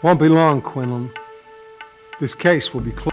Won't be long, Quinlan. This case will be closed.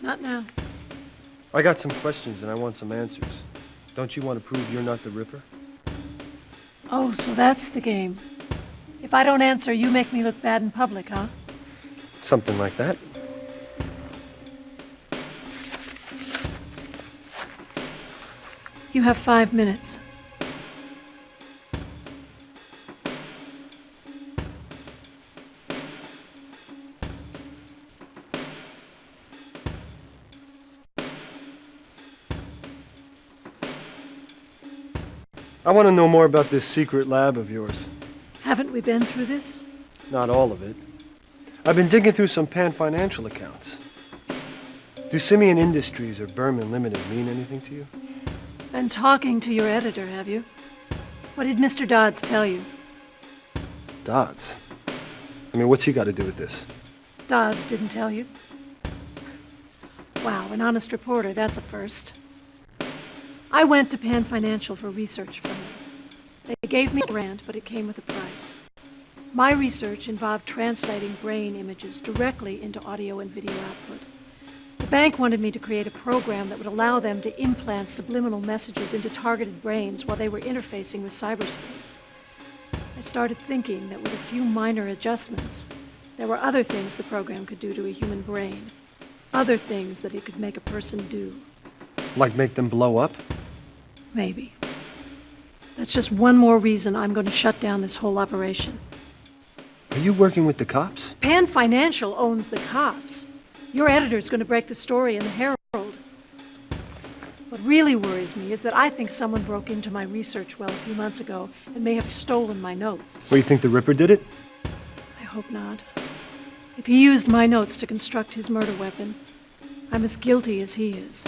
Not now. I got some questions and I want some answers. Don't you want to prove you're not the Ripper? Oh, so that's the game. If I don't answer, you make me look bad in public, huh? Something like that. You have 5 minutes. I want to know more about this secret lab of yours. Haven't we been through this? Not all of it. I've been digging through some Pan financial accounts. Do Simeon Industries or Berman Limited mean anything to you? Been talking to your editor, have you? What did Mr. Dodds tell you? Dodds? I mean, what's he got to do with this? Dodds didn't tell you? Wow, an honest reporter, that's a first. I went to Pan Financial for research from them. They gave me a grant, but it came with a price. My research involved translating brain images directly into audio and video output. The bank wanted me to create a program that would allow them to implant subliminal messages into targeted brains while they were interfacing with cyberspace. I started thinking that with a few minor adjustments, there were other things the program could do to a human brain. Other things that it could make a person do. Like make them blow up? Maybe. That's just one more reason I'm going to shut down this whole operation. Are you working with the cops? Pan Financial owns the cops. Your editor's going to break the story in the Herald. What really worries me is that I think someone broke into my research well a few months ago and may have stolen my notes. Well, you think the Ripper did it? I hope not. If he used my notes to construct his murder weapon, I'm as guilty as he is.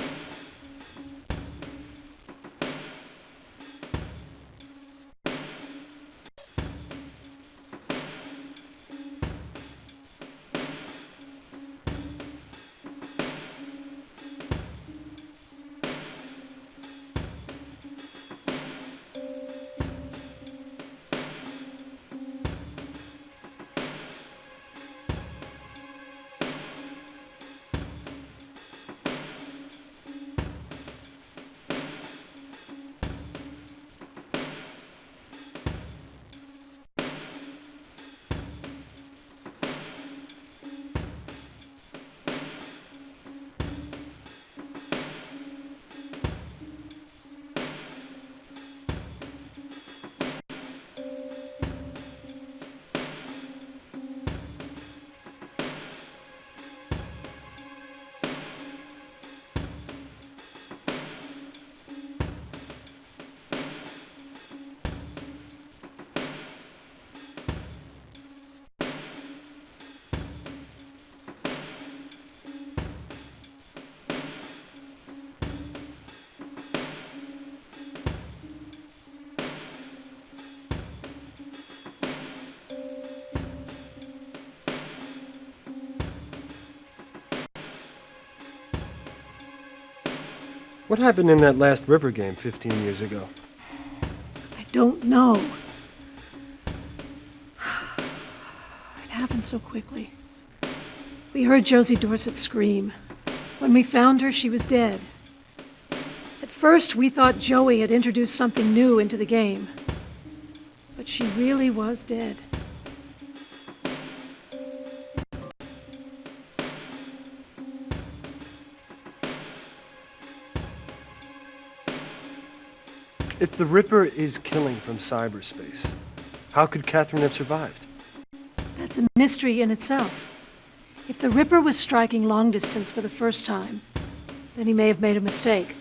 What happened in that last Ripper game 15 years ago? I don't know. It happened so quickly. We heard Josie Dorset scream. When we found her, she was dead. At first, we thought Joey had introduced something new into the game. But she really was dead. If the Ripper is killing from cyberspace, how could Catherine have survived? That's a mystery in itself. If the Ripper was striking long distance for the first time, then he may have made a mistake.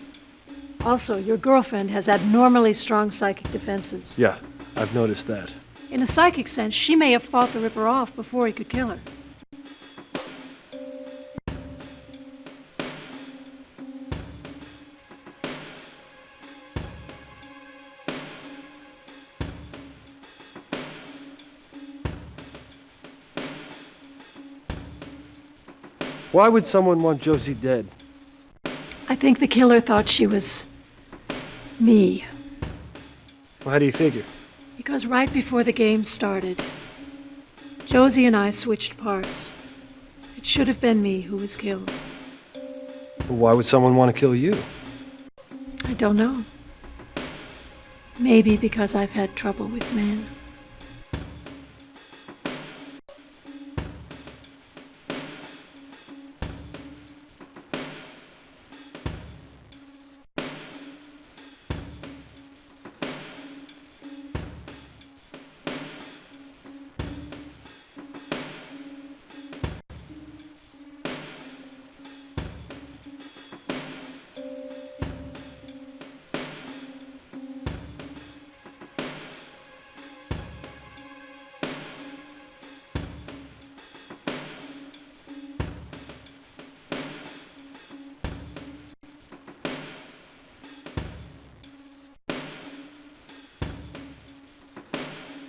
Also, your girlfriend has abnormally strong psychic defenses. Yeah, I've noticed that. In a psychic sense, she may have fought the Ripper off before he could kill her. Why would someone want Josie dead? I think the killer thought she was me. Well, how do you figure? Because right before the game started, Josie and I switched parts. It should have been me who was killed. Well, why would someone want to kill you? I don't know. Maybe because I've had trouble with men.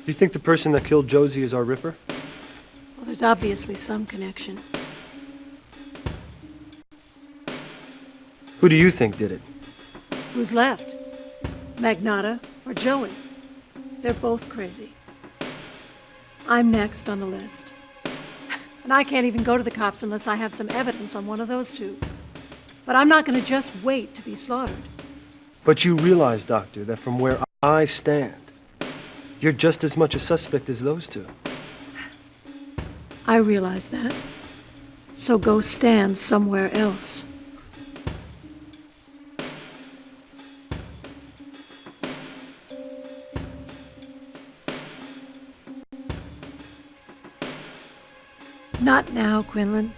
Do you think the person that killed Josie is our Ripper? Well, there's obviously some connection. Who do you think did it? Who's left? Magnotta or Joey? They're both crazy. I'm next on the list. And I can't even go to the cops unless I have some evidence on one of those two. But I'm not going to just wait to be slaughtered. But you realize, Doctor, that from where I stand, you're just as much a suspect as those two. I realize that. So go stand somewhere else. Not now, Quinlan.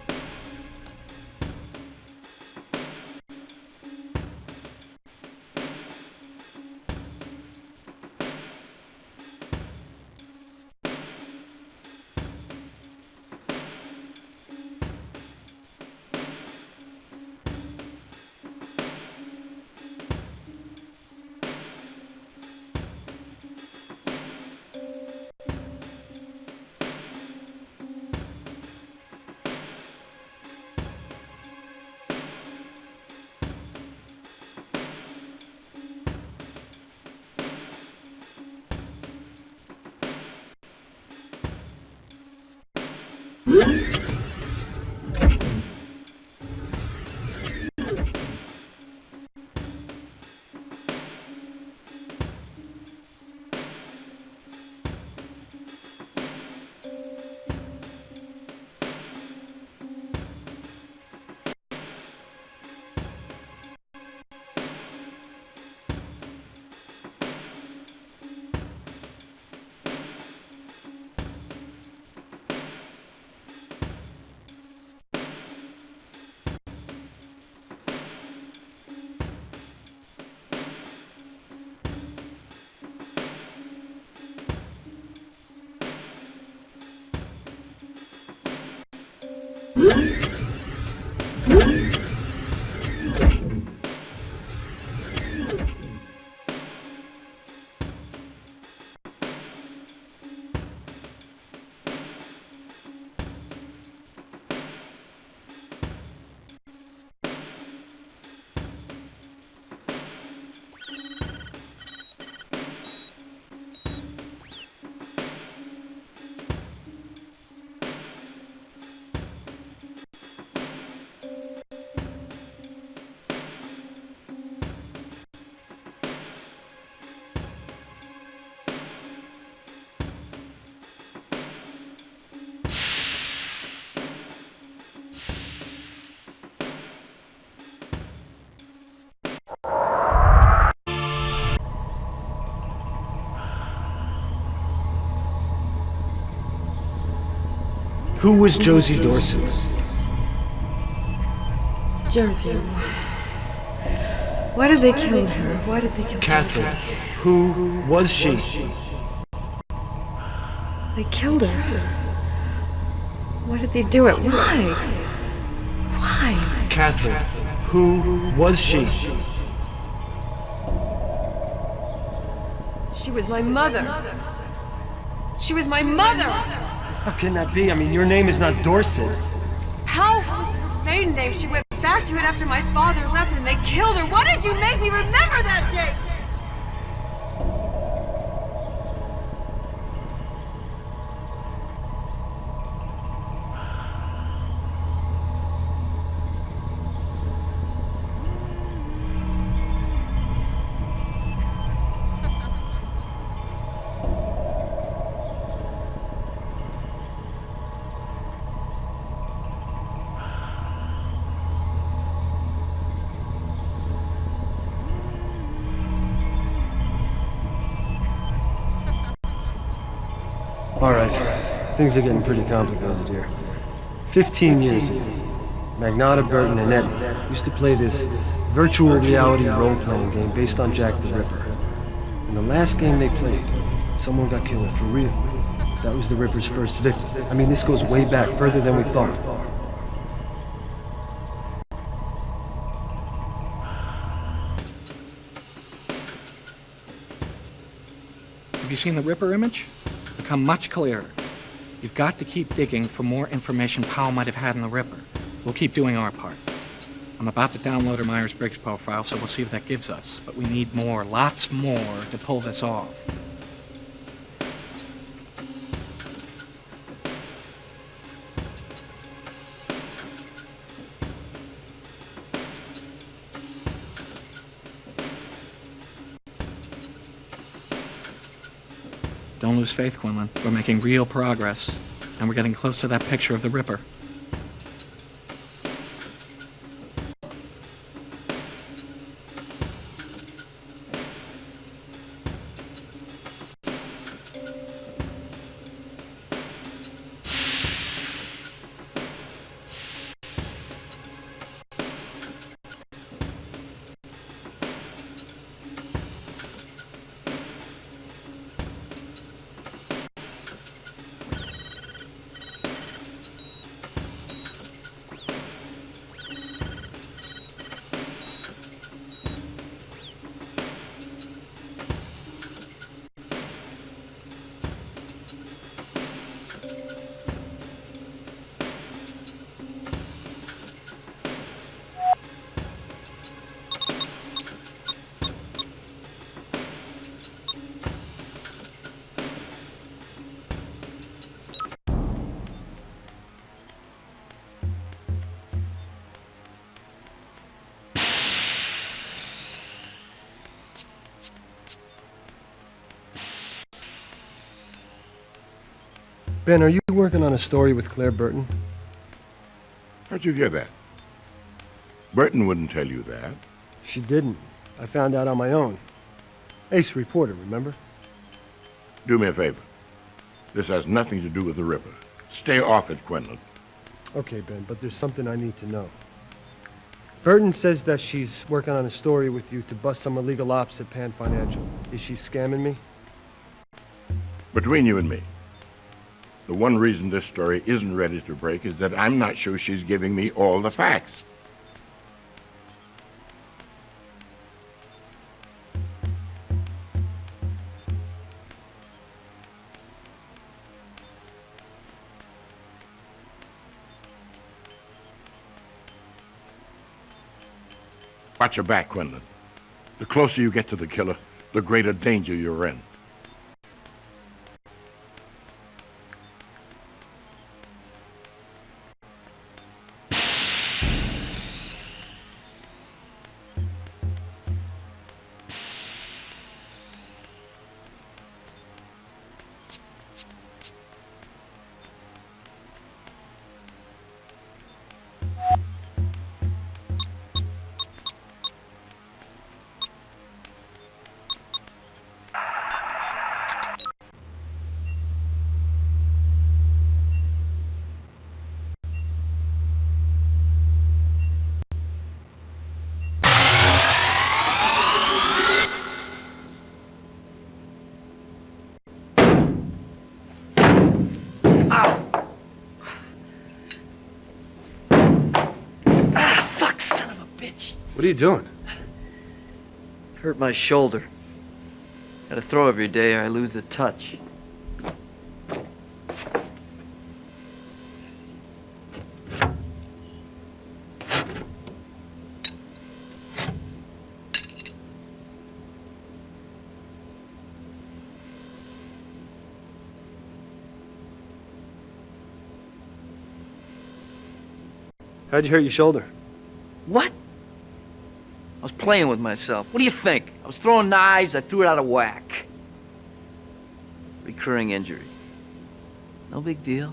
Who was Josie Dorsey? Josie. Why did they kill her? Why did they kill Catherine. Josie? Who was she? They killed her. Why did they do it? Why? Why? Catherine. Who was she? She was my mother. She was my mother! How can that be? I mean, your name is not Dorset. How? Her maiden name. She went back to it after my father left and they killed her. Why did you make me remember that, Jake? All right, things are getting pretty complicated here. 15 years ago, Magnotta, Burton, and Eddie used to play this virtual reality role-playing game based on Jack the Ripper. In the last game they played, someone got killed for real. That was the Ripper's first victim. I mean, this goes way back, further than we thought. Have you seen the Ripper image? Become much clearer. You've got to keep digging for more information Powell might have had in the Ripper. We'll keep doing our part. I'm about to download her Myers-Briggs profile, so we'll see what that gives us. But we need more, lots more, to pull this off. Don't lose faith, Quinlan. We're making real progress, and we're getting close to that picture of the Ripper. Ben, are you working on a story with Claire Burton? How'd you hear that? Burton wouldn't tell you that. She didn't. I found out on my own. Ace reporter, remember? Do me a favor. This has nothing to do with the Ripper. Stay off it, Quinlan. Okay, Ben, but there's something I need to know. Burton says that she's working on a story with you to bust some illegal ops at Pan Financial. Is she scamming me? Between you and me, the one reason this story isn't ready to break is that I'm not sure she's giving me all the facts. Watch your back, Quinlan. The closer you get to the killer, the greater danger you're in. What are you doing? Hurt my shoulder. Gotta throw every day or I lose the touch. How'd you hurt your shoulder? What? I was playing with myself. What do you think? I was throwing knives, I threw it out of whack. Recurring injury. No big deal.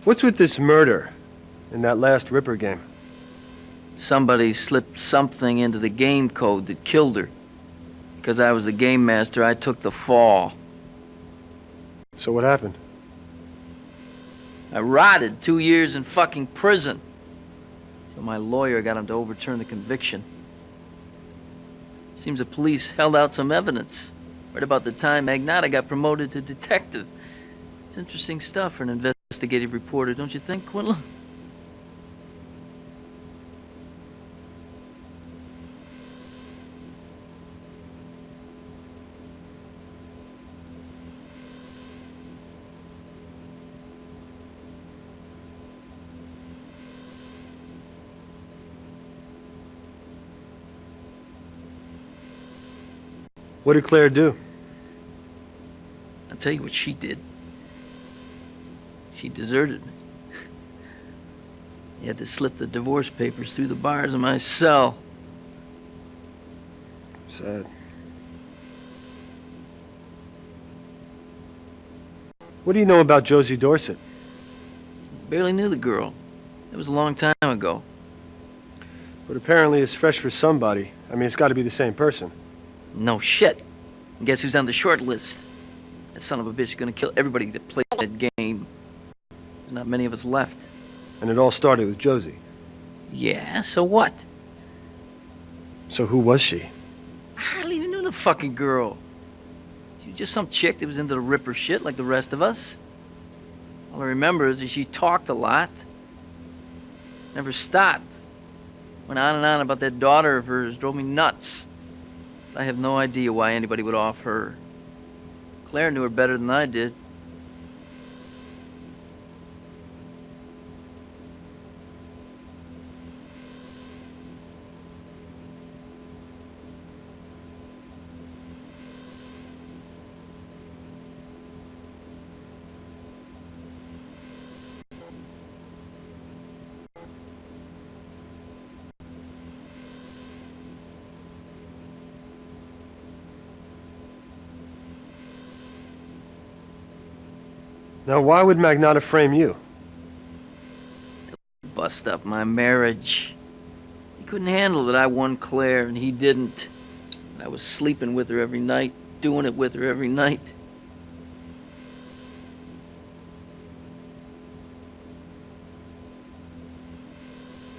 What's with this murder in that last Ripper game? Somebody slipped something into the game code that killed her. Because I was the game master, I took the fall. So what happened? I rotted 2 years in fucking prison. So my lawyer got him to overturn the conviction. Seems the police held out some evidence. Right about the time Magnotta got promoted to detective. It's interesting stuff for an investigative reporter, don't you think, Quinlan? What did Claire do? I'll tell you what she did. She deserted me. You had to slip the divorce papers through the bars of my cell. Sad. What do you know about Josie Dorset? Barely knew the girl. It was a long time ago. But apparently it's fresh for somebody. I mean, it's got to be the same person. No shit. And guess who's on the short list? That son of a bitch is gonna kill everybody that played that game. There's not many of us left. And it all started with Josie. Yeah, so what? So who was she? I hardly even knew the fucking girl. She was just some chick that was into the Ripper shit like the rest of us. All I remember is that she talked a lot. Never stopped. Went on and on about that daughter of hers. Drove me nuts. I have no idea why anybody would off her. Claire knew her better than I did. Now, why would Magnotta frame you? Bust up my marriage. He couldn't handle that I won Claire and he didn't. And I was sleeping with her every night, doing it with her every night.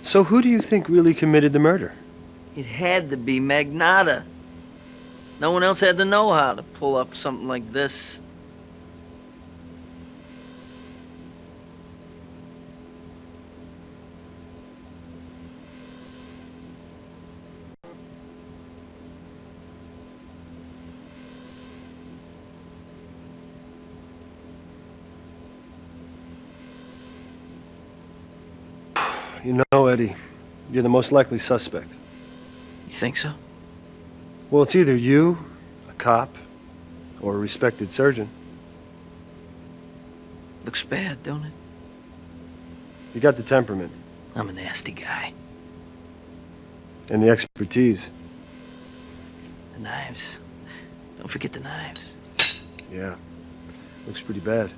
So who do you think really committed the murder? It had to be Magnotta. No one else had the know-how to pull up something like this. You know, Eddie, you're the most likely suspect. You think so? Well, it's either you, a cop, or a respected surgeon. Looks bad, don't it? You got the temperament. I'm a nasty guy. And the expertise. The knives. Don't forget the knives. Yeah. Looks pretty bad.